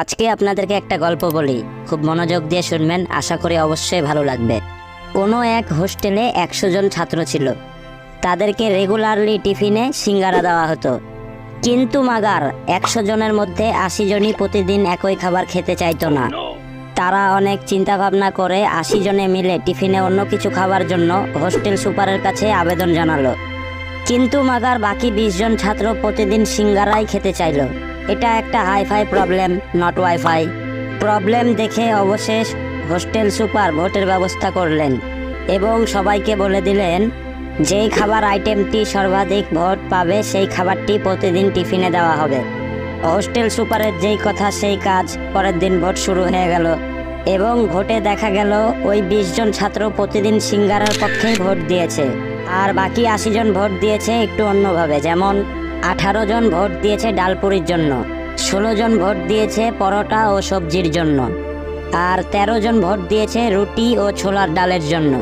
আজকে আপনাদেরকে একটা গল্প বলি, খুব মনোযোগ দিয়ে শুনবেন, আশা করি অবশ্যই ভালো লাগবে। কোনো এক হোস্টেলে 100 জন ছাত্র ছিল। তাদেরকে রেগুলারলি টিফিনে সিঙ্গারা দেওয়া হতো। কিন্তু মাগার 100 জনের মধ্যে 80 জনই প্রতিদিন একই খাবার খেতে চাইতো না। তারা অনেক চিন্তা ভাবনা করে 80 জনে মিলে টিফিনে অন্য কিছু খাবার জন্য হোস্টেল সুপারের কাছে আবেদন জানালো। কিন্তু মাগার বাকি 20 জন ছাত্র প্রতিদিন সিঙ্গারাই খেতে চাইল। এটা একটা hifi problem, not wifi problem দেখে অবশেষ হোস্টেল সুপার ভোটের ব্যবস্থা করলেন এবং সবাইকে বলে দিলেন যেই খাবার আইটেমটি সর্বাধিক ভোট পাবে সেই খাবারটি প্রতিদিন টিফিনে দেওয়া হবে। হোস্টেল সুপারের যেই কথা সেই কাজ। পরের দিন ভোট শুরু হয়ে গেল এবং ভোটে দেখা গেল ওই 20 জন ছাত্র প্রতিদিন সিঙ্গারার পক্ষেই ভোট দিয়েছে, আর বাকি 80 জন ভোট দিয়েছে একটু অন্যভাবে। যেমন 18 জন ভোট দিয়েছে ডালপুরির জন্য, 16 জন ভোট দিয়েছে পরোটা ও সবজির জন্য, আর 13 জন ভোট দিয়েছে রুটি ও ছোলার ডালের জন্য,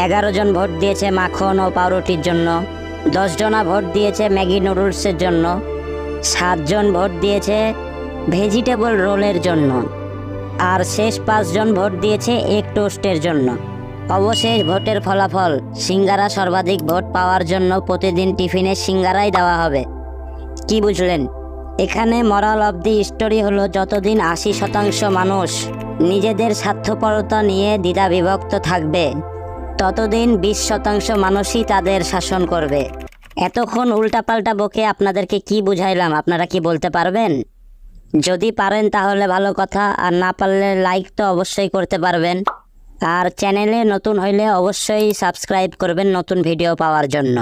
11 জন ভোট দিয়েছে মাখন ও পাউরুটির জন্য, 10 জনা ভোট দিয়েছে ম্যাগি নুডলসের জন্য, 7 জন ভোট দিয়েছে ভেজিটেবল রোলের জন্য, আর শেষ 5 জন ভোট দিয়েছে এগ টোস্টের জন্য। অবশেষ ভোটের ফলাফল, সিঙ্গারা সর্বাধিক ভোট পাওয়ার জন্য প্রতিদিন টিফিনে সিঙ্গারাই দেওয়া হবে। কি বুঝলেন? এখানে মরাল অব দি স্টোরি হলো, যতদিন 80% মানুষ নিজেদের স্বার্থপরতা নিয়ে দ্বিধাবিভক্ত থাকবে, ততদিন 20% মানুষই তাদের শাসন করবে। এতক্ষণ উল্টাপাল্টা বকে আপনাদেরকে কি বুঝাইলাম, আপনারা কি বলতে পারবেন? যদি পারেন তাহলে ভালো কথা, আর না পারলে লাইক তো অবশ্যই করতে পারবেন। আর চ্যানেলে নতুন হইলে অবশ্যই সাবস্ক্রাইব করবেন নতুন ভিডিও পাওয়ার জন্য।